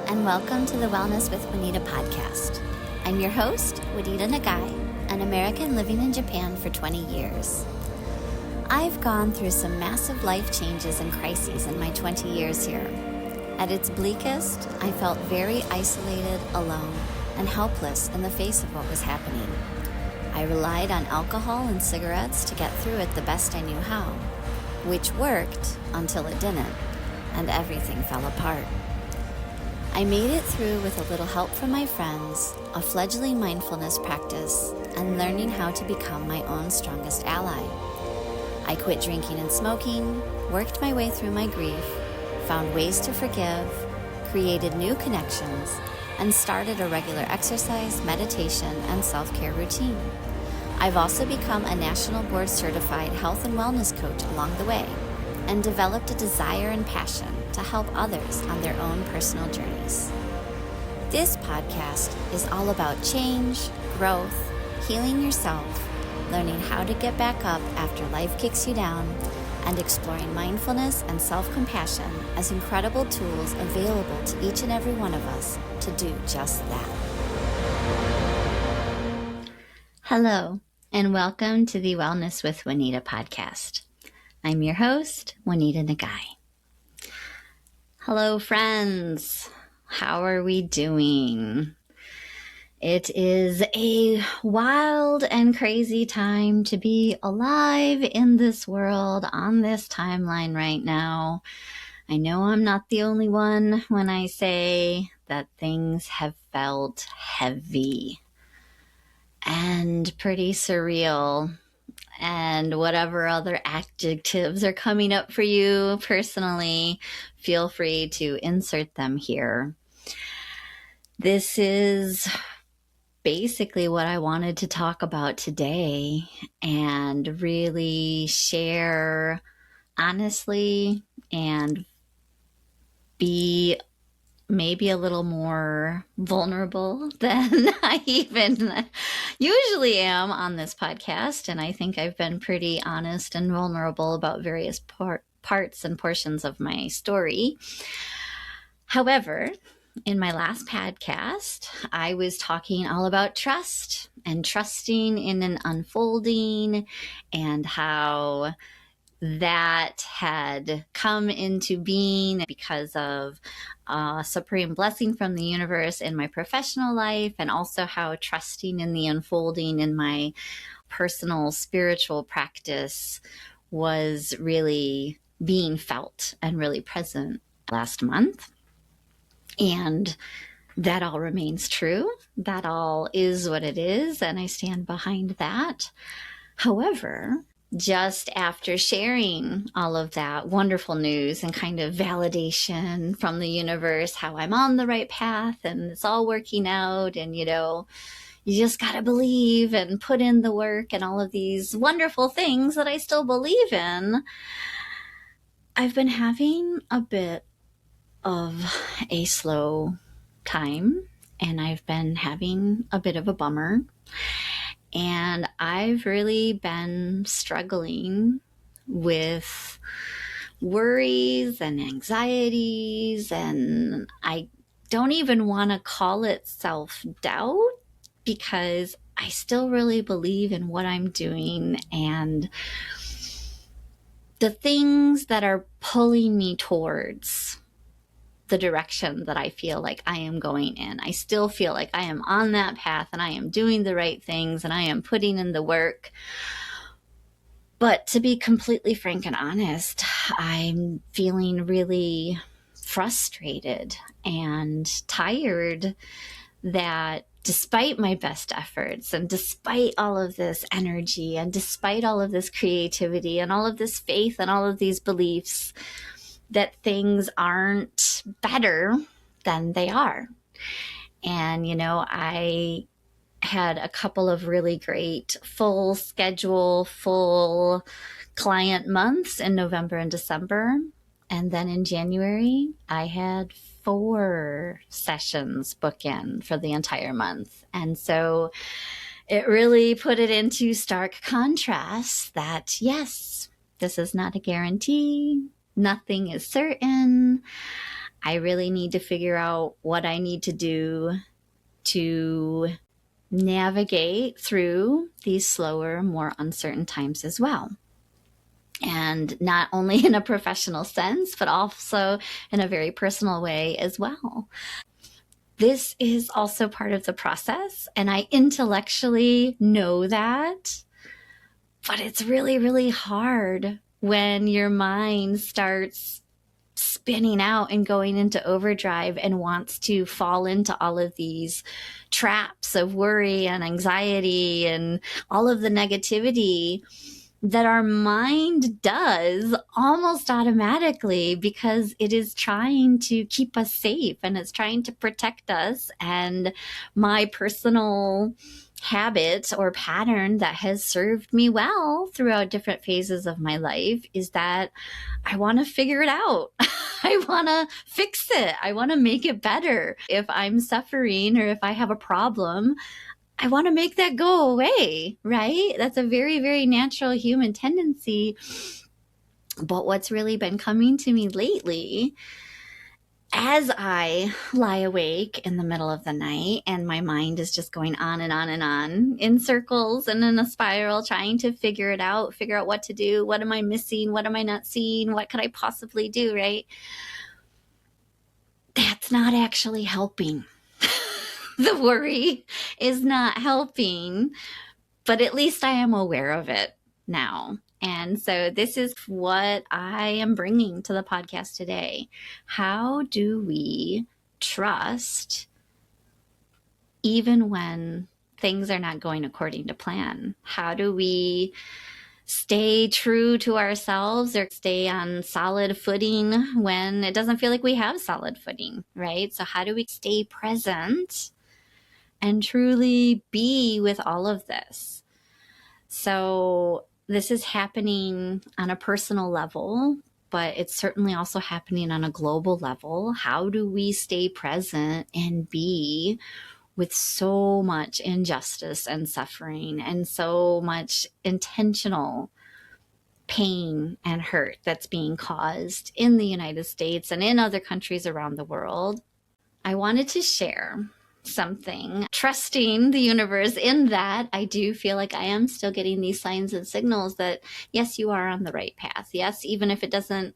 and welcome to the Wellness with Juanita podcast. I'm your host, Juanita Nagai, an American living in Japan for 20 years. I've gone through some massive life changes and crises in my 20 years here. At its bleakest, I felt very isolated, alone, and helpless in the face of what was happening. I relied on alcohol and cigarettes to get through it the best I knew how, which worked until it didn't, and everything fell apart. I made it through with a little help from my friends, a fledgling mindfulness practice, and learning how to become my own strongest ally. I quit drinking and smoking, worked my way through my grief, found ways to forgive, created new connections, and started a regular exercise, meditation, and self-care routine. I've also become a national board certified health and wellness coach along the way, and developed a desire and passion to help others on their own personal journeys. This podcast is all about change, growth, healing yourself, learning how to get back up after life kicks you down, and exploring mindfulness and self-compassion as incredible tools available to each and every one of us to do just that. Hello, and welcome to the Wellness with Juanita podcast. I'm your host, Juanita Nagai. Hello, friends. How are we doing? It is a wild and crazy time to be alive in this world, on this timeline right now. I know I'm not the only one when I say that things have felt heavy and pretty surreal, and whatever other adjectives are coming up for you personally, feel free to insert them here. This is basically what I wanted to talk about today and really share honestly and be maybe a little more vulnerable than I even usually am on this podcast. And I think I've been pretty honest and vulnerable about various parts and portions of my story. However, in my last podcast, I was talking all about trust and trusting in an unfolding and how that had come into being because of a supreme blessing from the universe in my professional life, and also how trusting in the unfolding in my personal spiritual practice was really being felt and really present last month. And that all remains true. That all is what it is, and I stand behind that. However, just after sharing all of that wonderful news and kind of validation from the universe, how I'm on the right path and it's all working out, and you just got to believe and put in the work and all of these wonderful things that I still believe in, I've been having a bit of a slow time, and I've been having a bit of a bummer. And I've really been struggling with worries and anxieties, and I don't even want to call it self-doubt because I still really believe in what I'm doing and the things that are pulling me towards the direction that I feel like I am going in. I still feel like I am on that path and I am doing the right things and I am putting in the work. But to be completely frank and honest, I'm feeling really frustrated and tired that despite my best efforts and despite all of this energy and despite all of this creativity and all of this faith and all of these beliefs, that things aren't better than they are. And, I had a couple of really great full schedule, full client months in November and December. And then in January, I had 4 sessions book in for the entire month. And so it really put it into stark contrast that, yes, this is not a guarantee. Nothing is certain. I really need to figure out what I need to do to navigate through these slower, more uncertain times as well. And not only in a professional sense, but also in a very personal way as well. This is also part of the process, and I intellectually know that, but it's really, really hard when your mind starts spinning out and going into overdrive and wants to fall into all of these traps of worry and anxiety and all of the negativity that our mind does almost automatically, because it is trying to keep us safe and it's trying to protect us. And my personal habit or pattern that has served me well throughout different phases of my life is that I want to figure it out. I want to fix it. I want to make it better. If I'm suffering or if I have a problem, I want to make that go away, right? That's a very, very natural human tendency. But what's really been coming to me lately, as I lie awake in the middle of the night and my mind is just going on and on and on in circles and in a spiral, trying to figure it out, figure out what to do. What am I missing? What am I not seeing? What could I possibly do, right? That's not actually helping. The worry is not helping, but at least I am aware of it now. And so this is what I am bringing to the podcast today. How do we trust even when things are not going according to plan? How do we stay true to ourselves or stay on solid footing when it doesn't feel like we have solid footing, right? So how do we stay present and truly be with all of this? So this is happening on a personal level, but it's certainly also happening on a global level. How do we stay present and be with so much injustice and suffering and so much intentional pain and hurt that's being caused in the United States and in other countries around the world? I wanted to share something, trusting the universe in that I do feel like I am still getting these signs and signals that, yes, you are on the right path. Yes, even if it doesn't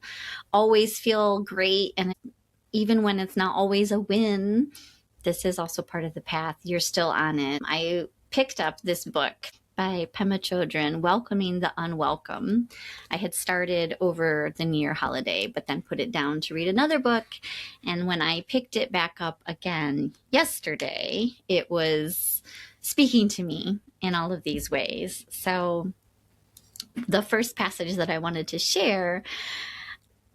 always feel great, and even when it's not always a win, this is also part of the path. You're still on it. I picked up this book by Pema Chödrön, Welcoming the Unwelcome. I had started over the New Year holiday, but then put it down to read another book. And when I picked it back up again yesterday, it was speaking to me in all of these ways. So the first passage that I wanted to share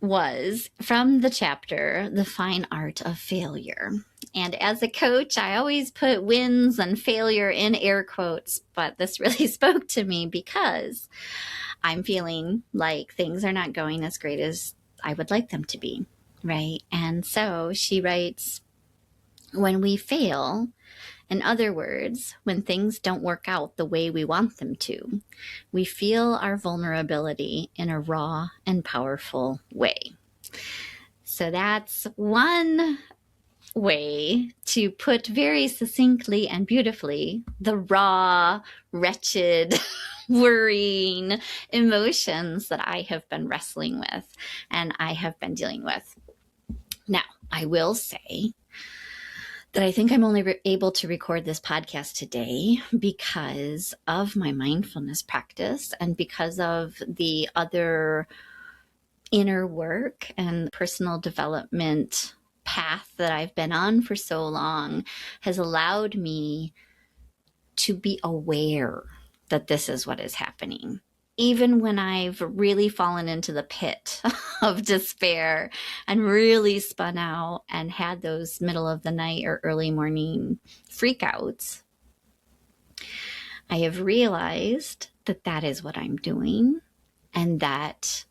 was from the chapter, The Fine Art of Failure. And as a coach, I always put wins and failure in air quotes, but this really spoke to me because I'm feeling like things are not going as great as I would like them to be, right? And so she writes, when we fail, in other words, when things don't work out the way we want them to, we feel our vulnerability in a raw and powerful way. So that's one way to put very succinctly and beautifully the raw, wretched, worrying emotions that I have been wrestling with and I have been dealing with. Now, I will say that I think I'm only able to record this podcast today because of my mindfulness practice and because of the other inner work and personal development path that I've been on for so long has allowed me to be aware that this is what is happening. Even when I've really fallen into the pit of despair and really spun out and had those middle of the night or early morning freakouts, I have realized that that is what I'm doing and that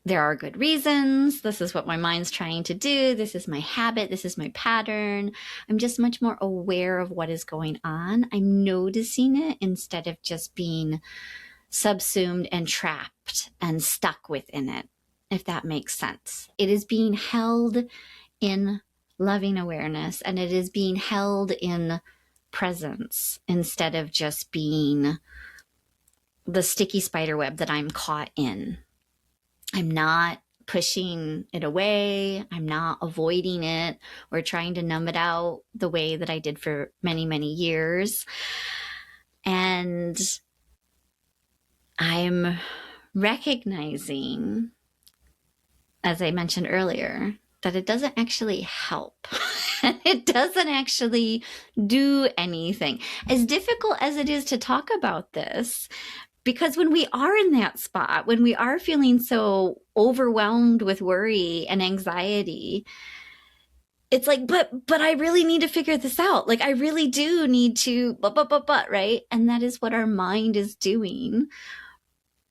there are good reasons. This is what my mind's trying to do. This is my habit. This is my pattern. I'm just much more aware of what is going on. I'm noticing it instead of just being subsumed and trapped and stuck within it. if that makes sense. It is being held in loving awareness, and it is being held in presence instead of just being the sticky spider web that I'm caught in. I'm not pushing it away. I'm not avoiding it or trying to numb it out the way that I did for many, many years. And I'm recognizing, as I mentioned earlier, that it doesn't actually help. It doesn't actually do anything. As difficult as it is to talk about this, because when we are in that spot, when we are feeling so overwhelmed with worry and anxiety, it's like, but I really need to figure this out. Like, I really do need to, but, right? And that is what our mind is doing,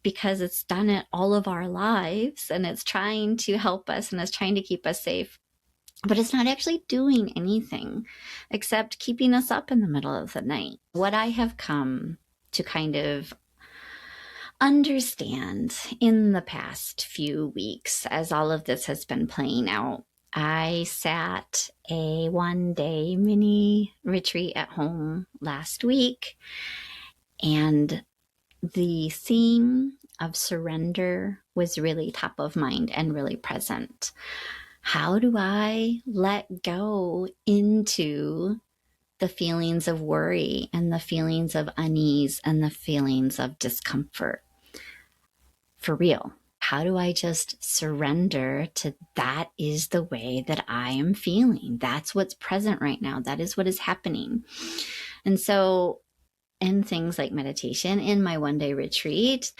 because it's done it all of our lives, and it's trying to help us and it's trying to keep us safe. But it's not actually doing anything except keeping us up in the middle of the night. What I have come to kind of understand in the past few weeks, as all of this has been playing out, I sat a 1-day mini retreat at home last week, and the theme of surrender was really top of mind and really present. How do I let go into the feelings of worry and the feelings of unease and the feelings of discomfort? For real. How do I just surrender to that is the way that I am feeling? That's what's present right now. That is what is happening. And so in things like meditation, in my 1-day retreat,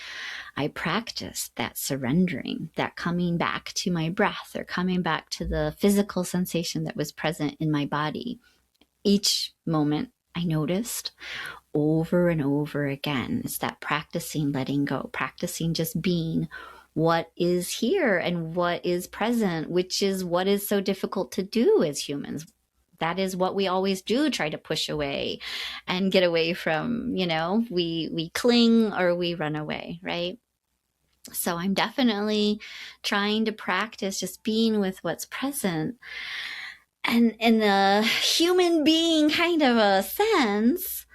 I practiced that surrendering, that coming back to my breath or coming back to the physical sensation that was present in my body. Each moment I noticed over and over again. It's that practicing letting go, practicing just being what is here and what is present, which is what is so difficult to do as humans. That is what we always do, try to push away and get away from, we cling or we run away, right? So I'm definitely trying to practice just being with what's present. And in the human being kind of a sense,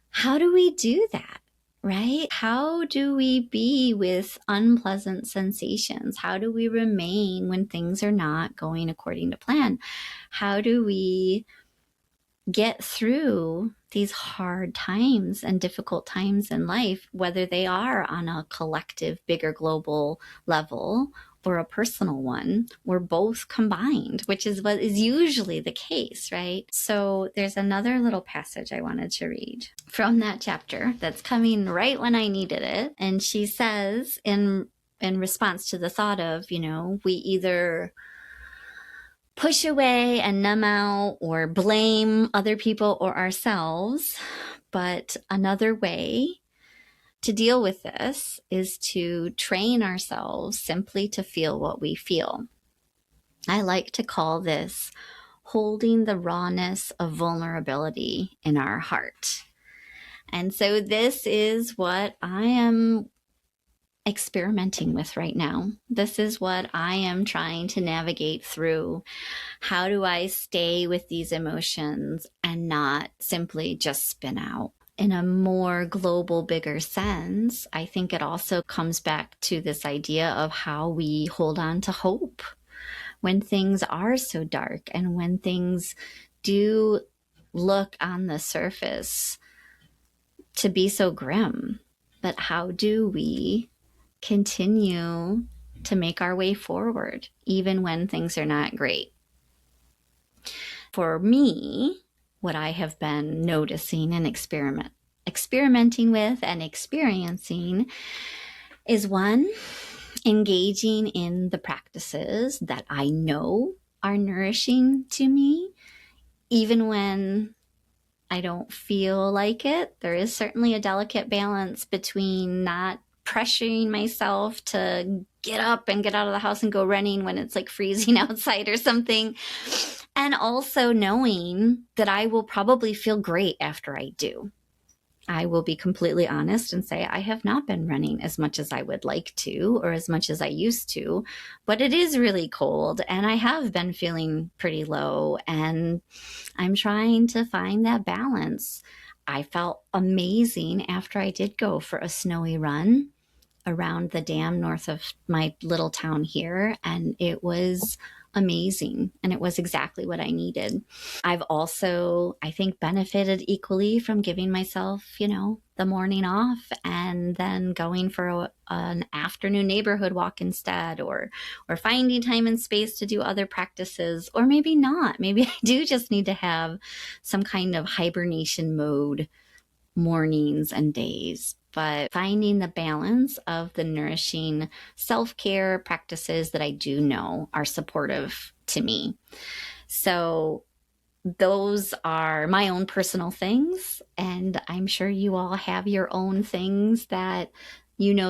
how do we do that, right? How do we be with unpleasant sensations? How do we remain when things are not going according to plan? How do we get through these hard times and difficult times in life, whether they are on a collective, bigger global level or a personal one, or both combined, which is what is usually the case, right? So there's another little passage I wanted to read from that chapter that's coming right when I needed it. And she says in response to the thought of, we either push away and numb out or blame other people or ourselves. But another way to deal with this is to train ourselves simply to feel what we feel. I like to call this holding the rawness of vulnerability in our heart. And so this is what I am experimenting with right now. This is what I am trying to navigate through. How do I stay with these emotions and not simply just spin out? In a more global, bigger sense, I think it also comes back to this idea of how we hold on to hope when things are so dark and when things do look on the surface to be so grim. But how do we continue to make our way forward, even when things are not great? For me, what I have been noticing and experimenting with and experiencing is one, engaging in the practices that I know are nourishing to me, even when I don't feel like it. There is certainly a delicate balance between not pressuring myself to get up and get out of the house and go running when it's like freezing outside or something, and also knowing that I will probably feel great after I do. I will be completely honest and say I have not been running as much as I would like to or as much as I used to, but it is really cold and I have been feeling pretty low and I'm trying to find that balance. I felt amazing after I did go for a snowy run around the dam north of my little town here, and it was amazing and it was exactly what I needed. I've also, I think, benefited equally from giving myself, the morning off and then going for an afternoon neighborhood walk instead, or finding time and space to do other practices, or maybe not. Maybe I do just need to have some kind of hibernation mode mornings and days, but finding the balance of the nourishing self-care practices that I do know are supportive to me. So those are my own personal things, and I'm sure you all have your own things that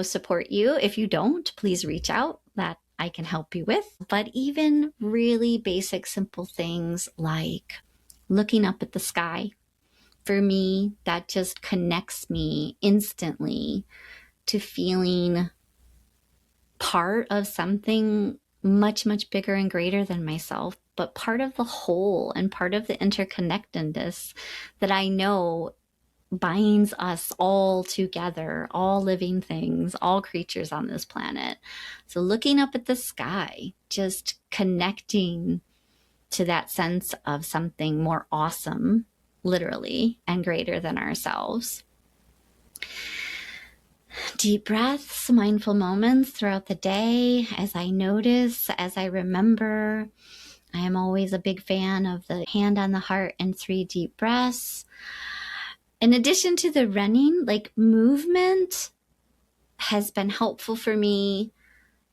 support you. If you don't, please reach out, that I can help you with. But even really basic, simple things like looking up at the sky, for me, that just connects me instantly to feeling part of something much, much bigger and greater than myself, but part of the whole and part of the interconnectedness that I know binds us all together, all living things, all creatures on this planet. So looking up at the sky, just connecting to that sense of something more awesome, literally, and greater than ourselves. Deep breaths, mindful moments throughout the day as I notice, as I remember. I am always a big fan of the hand on the heart and 3 deep breaths. In addition to the running, movement has been helpful for me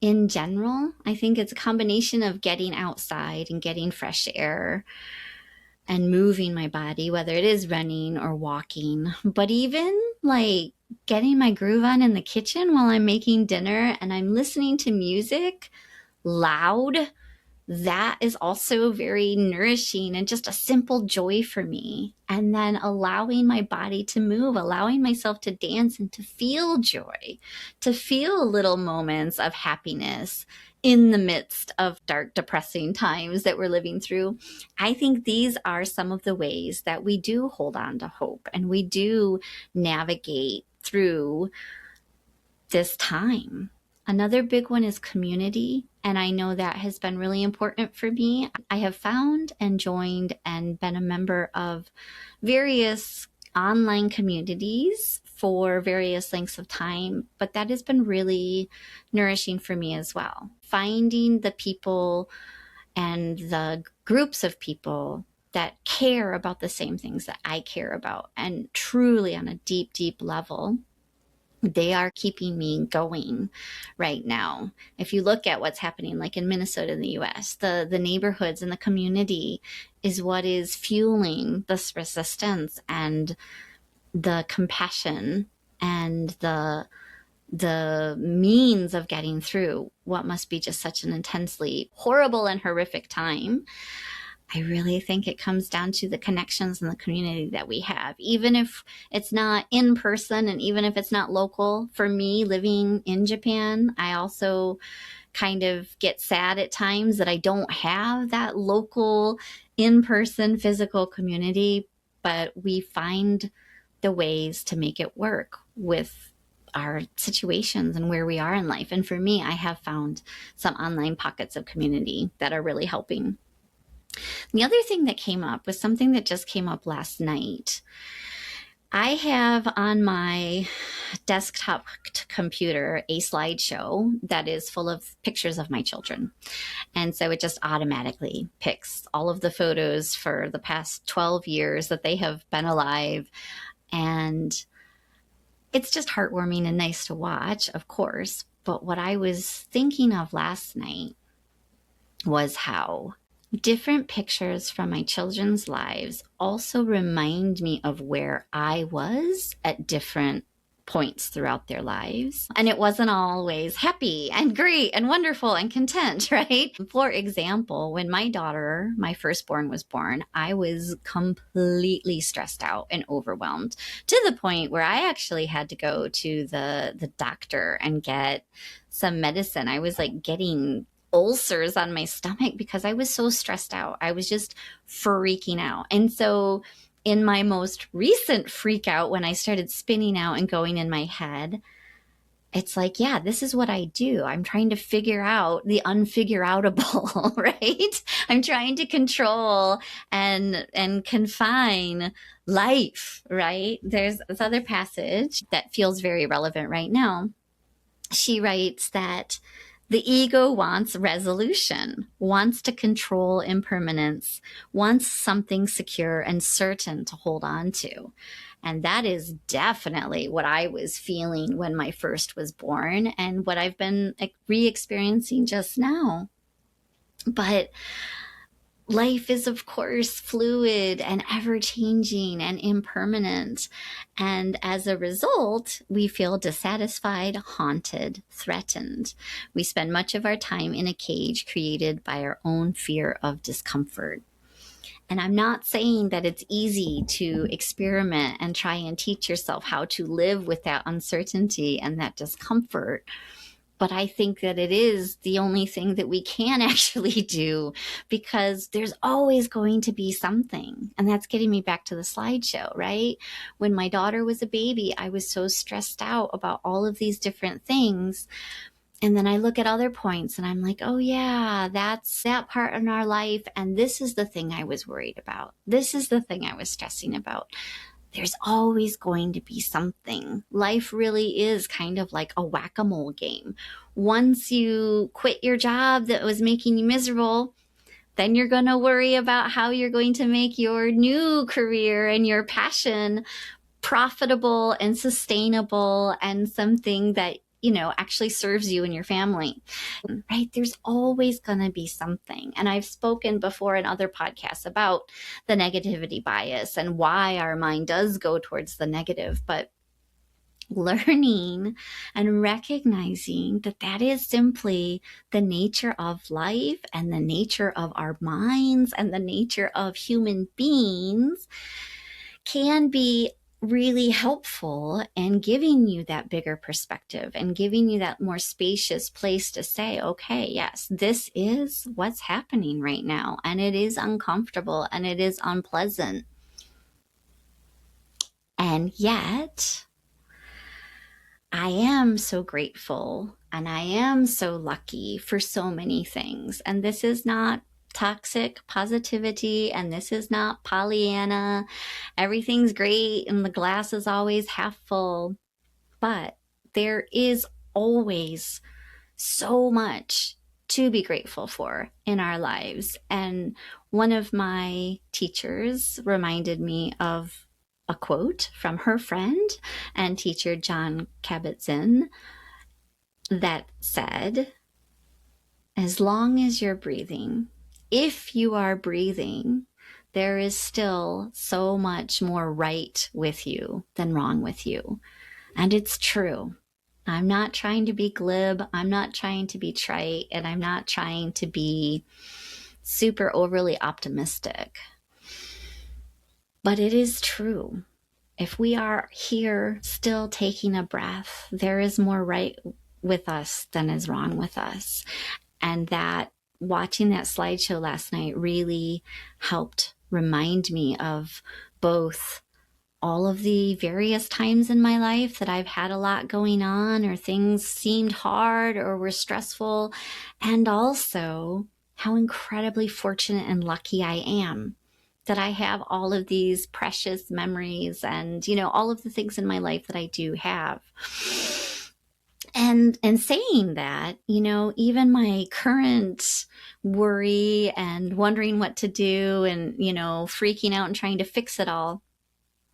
in general. I think it's a combination of getting outside and getting fresh air and moving my body, whether it is running or walking, but even getting my groove on in the kitchen while I'm making dinner and I'm listening to music loud, that is also very nourishing and just a simple joy for me. And then allowing my body to move, allowing myself to dance and to feel joy, to feel little moments of happiness in the midst of dark, depressing times that we're living through. I think these are some of the ways that we do hold on to hope and we do navigate through this time. Another big one is community, and I know that has been really important for me. I have found and joined and been a member of various online communities for various lengths of time, but that has been really nourishing for me as well. Finding the people and the groups of people that care about the same things that I care about, and truly on a deep, deep level, they are keeping me going right now. If you look at what's happening in Minnesota in the US, the neighborhoods and the community is what is fueling this resistance and the compassion and the means of getting through what must be just such an intensely horrible and horrific time. I really think it comes down to the connections and the community that we have, even if it's not in person and even if it's not local. For me, living in Japan, I also kind of get sad at times that I don't have that local, in-person, physical community, but we find the ways to make it work with our situations and where we are in life. And for me, I have found some online pockets of community that are really helping. The other thing that came up was something that just came up last night. I have on my desktop computer a slideshow that is full of pictures of my children. And so it just automatically picks all of the photos for the past 12 years that they have been alive. And it's just heartwarming and nice to watch, of course. But what I was thinking of last night was how different pictures from my children's lives also remind me of where I was at different points throughout their lives. And it wasn't always happy and great and wonderful and content, right? For example, when my daughter, my firstborn, was born, I was completely stressed out and overwhelmed to the point where I actually had to go to the doctor and get some medicine. I was like getting ulcers on my stomach because I was so stressed out. I was just freaking out. And so in my most recent freak out, when I started spinning out and going in my head, it's like, yeah, this is what I do. I'm trying to figure out the unfigureoutable, right? I'm trying to control and confine life, right? There's this other passage that feels very relevant right now. She writes that the ego wants resolution, wants to control impermanence, wants something secure and certain to hold on to. And that is definitely what I was feeling when my first was born and what I've been re-experiencing just now. But life is, of course, fluid and ever-changing and impermanent. And as a result, we feel dissatisfied, haunted, threatened. We spend much of our time in a cage created by our own fear of discomfort. And I'm not saying that it's easy to experiment and try and teach yourself how to live with that uncertainty and that discomfort. But I think that it is the only thing that we can actually do, because there's always going to be something. And that's getting me back to the slideshow, right? When my daughter was a baby, I was so stressed out about all of these different things. And then I look at other points and I'm like, oh yeah, that's that part in our life. And this is the thing I was worried about. This is the thing I was stressing about. There's always going to be something. Life really is kind of like a whack-a-mole game. Once you quit your job that was making you miserable, then you're going to worry about how you're going to make your new career and your passion profitable and sustainable and something that, you know, actually serves you and your family, right? There's always going to be something. And I've spoken before in other podcasts about the negativity bias and why our mind does go towards the negative, but learning and recognizing that that is simply the nature of life and the nature of our minds and the nature of human beings can be really helpful in giving you that bigger perspective and giving you that more spacious place to say, okay, yes, this is what's happening right now. And it is uncomfortable and it is unpleasant. And yet, I am so grateful and I am so lucky for so many things. And this is not toxic positivity, and this is not Pollyanna. Everything's great and the glass is always half full. But there is always so much to be grateful for in our lives. And one of my teachers reminded me of a quote from her friend and teacher Jon Kabat-Zinn that said, as long as you're breathing, if you are breathing, there is still so much more right with you than wrong with you. And it's true. I'm not trying to be glib. I'm not trying to be trite. And I'm not trying to be super overly optimistic. But it is true. If we are here still taking a breath, there is more right with us than is wrong with us. And that watching that slideshow last night really helped remind me of both all of the various times in my life that I've had a lot going on, or things seemed hard or were stressful, and also how incredibly fortunate and lucky I am that I have all of these precious memories and, you know, all of the things in my life that I do have. And saying that, you know, even my current worry and wondering what to do and, you know, freaking out and trying to fix it all,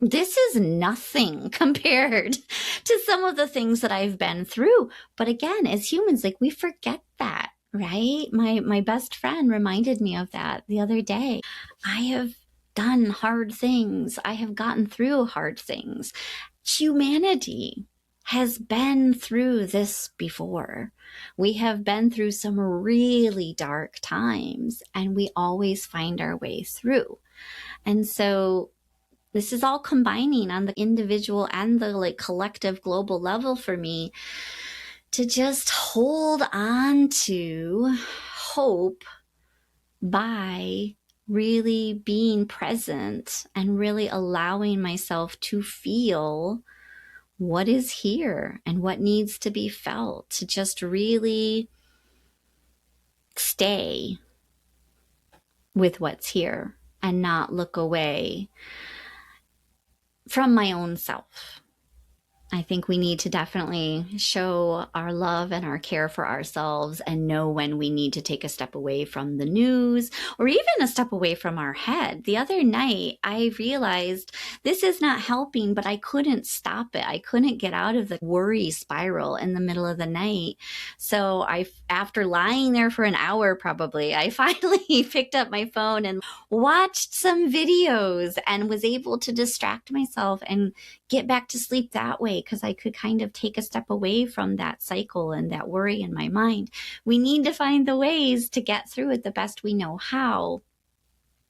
this is nothing compared to some of the things that I've been through. But again, as humans, like, we forget that, right? My best friend reminded me of that the other day. I have done hard things. I have gotten through hard things. Humanity, has been through this before. We have been through some really dark times, and we always find our way through. And so this is all combining on the individual and the collective global level for me to just hold on to hope by really being present and really allowing myself to feel what is here and what needs to be felt, to just really stay with what's here and not look away from my own self. I think we need to definitely show our love and our care for ourselves and know when we need to take a step away from the news or even a step away from our head. The other night, I realized this is not helping, but I couldn't stop it. I couldn't get out of the worry spiral in the middle of the night. So after lying there for an hour probably, I finally picked up my phone and watched some videos and was able to distract myself and get back to sleep that way, because I could kind of take a step away from that cycle and that worry in my mind. We need to find the ways to get through it the best we know how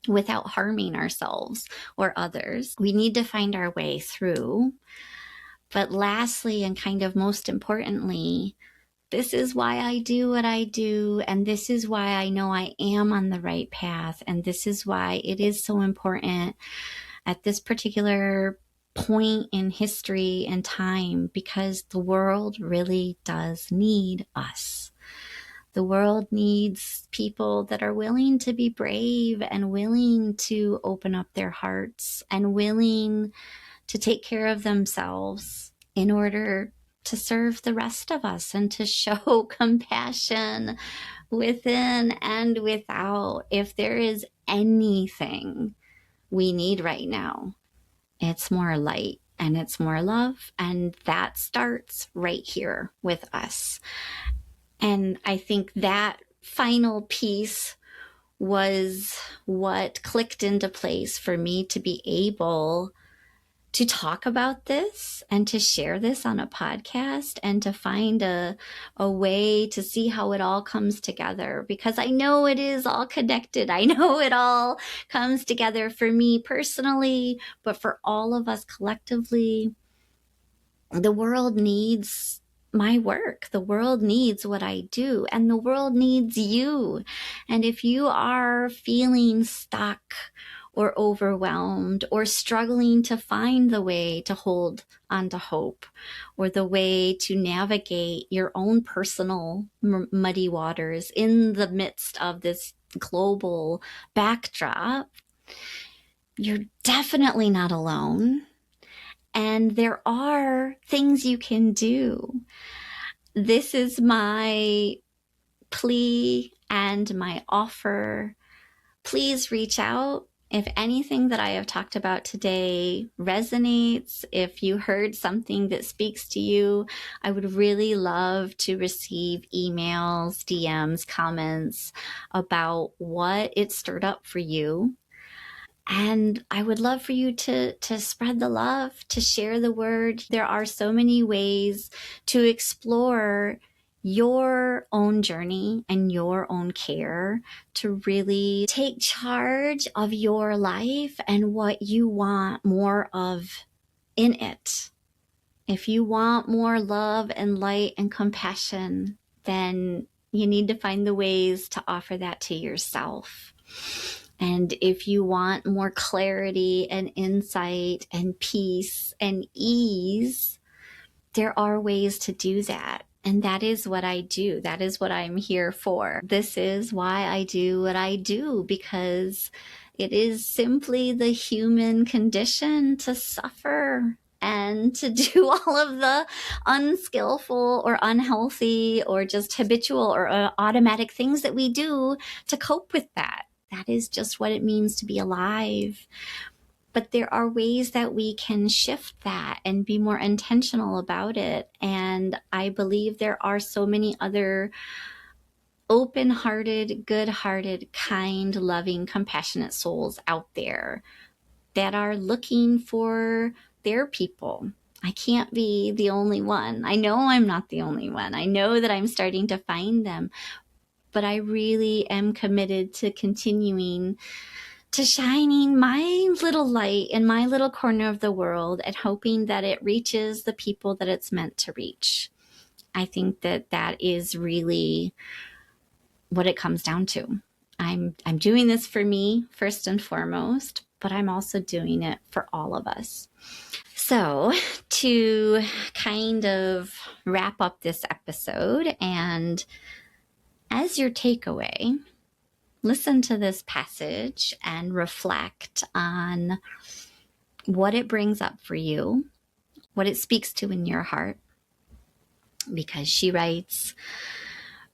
without harming ourselves or others. We need to find our way through. But lastly, and kind of most importantly, this is why I do what I do, and this is why I know I am on the right path, and this is why it is so important at this particular point in history and time, because the world really does need us. The world needs people that are willing to be brave and willing to open up their hearts and willing to take care of themselves in order to serve the rest of us and to show compassion within and without. If there is anything we need right now, it's more light and it's more love, and that starts right here with us. And I think that final piece was what clicked into place for me to be able to talk about this and to share this on a podcast and to find a way to see how it all comes together, because I know it is all connected. I know it all comes together for me personally, but for all of us collectively. The world needs my work. The world needs what I do, and the world needs you. And if you are feeling stuck or overwhelmed or struggling to find the way to hold onto hope or the way to navigate your own personal muddy waters in the midst of this global backdrop, you're definitely not alone. And there are things you can do. This is my plea and my offer. Please reach out. If anything that I have talked about today resonates, if you heard something that speaks to you, I would really love to receive emails, DMs, comments about what it stirred up for you. And I would love for you to spread the love, to share the word. There are so many ways to explore your own journey and your own care, to really take charge of your life and what you want more of in it. If you want more love and light and compassion, then you need to find the ways to offer that to yourself. And if you want more clarity and insight and peace and ease, there are ways to do that. And that is what I do. That is what I'm here for. This is why I do what I do, because it is simply the human condition to suffer and to do all of the unskillful or unhealthy or just habitual or automatic things that we do to cope with that. That is just what it means to be alive. But there are ways that we can shift that and be more intentional about it. And I believe there are so many other open-hearted, good-hearted, kind, loving, compassionate souls out there that are looking for their people, I can't be the only one. I know I'm not the only one. I know that I'm starting to find them, but I really am committed to continuing to shining my little light in my little corner of the world and hoping that it reaches the people that it's meant to reach. I think that that is really what it comes down to. I'm doing this for me first and foremost, but I'm also doing it for all of us. So, to kind of wrap up this episode, and as your takeaway, listen to this passage and reflect on what it brings up for you, what it speaks to in your heart. Because she writes,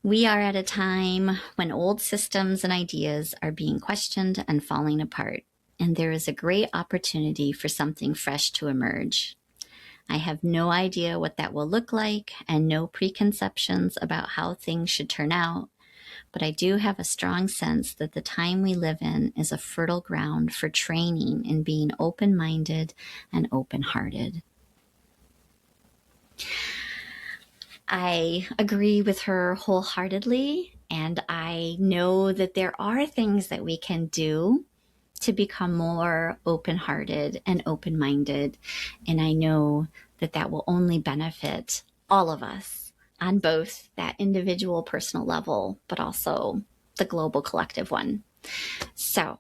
"We are at a time when old systems and ideas are being questioned and falling apart, and there is a great opportunity for something fresh to emerge. I have no idea what that will look like and no preconceptions about how things should turn out, but I do have a strong sense that the time we live in is a fertile ground for training in being open-minded and open-hearted." I agree with her wholeheartedly, and I know that there are things that we can do to become more open-hearted and open-minded, and I know that that will only benefit all of us on both that individual personal level, but also the global collective one. So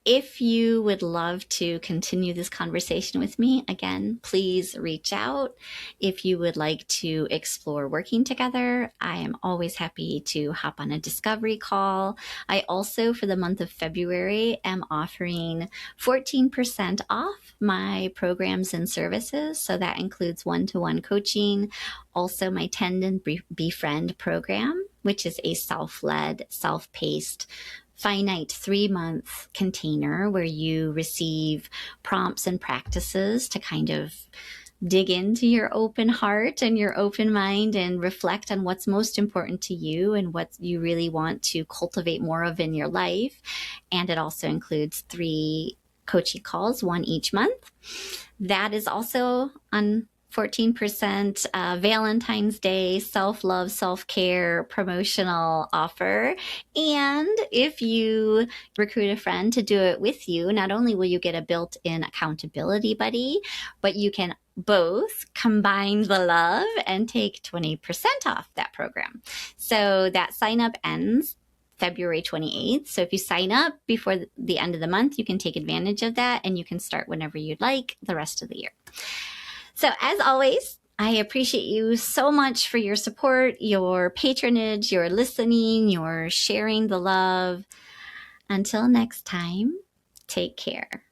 if you would love to continue this conversation with me, again, please reach out. If you would like to explore working together, I am always happy to hop on a discovery call. I also, for the month of February, am offering 14% off my programs and services. So that includes one-to-one coaching, also my Tend and Befriend program, which is a self-led, self-paced, finite 3-month container where you receive prompts and practices to kind of dig into your open heart and your open mind and reflect on what's most important to you and what you really want to cultivate more of in your life. And it also includes 3 coaching calls, 1 each month. That is also on 14% Valentine's Day self-love, self-care promotional offer. And if you recruit a friend to do it with you, not only will you get a built-in accountability buddy, but you can both combine the love and take 20% off that program. So that sign up ends February 28th. So if you sign up before the end of the month, you can take advantage of that and you can start whenever you'd like the rest of the year. So as always, I appreciate you so much for your support, your patronage, your listening, your sharing the love. Until next time, take care.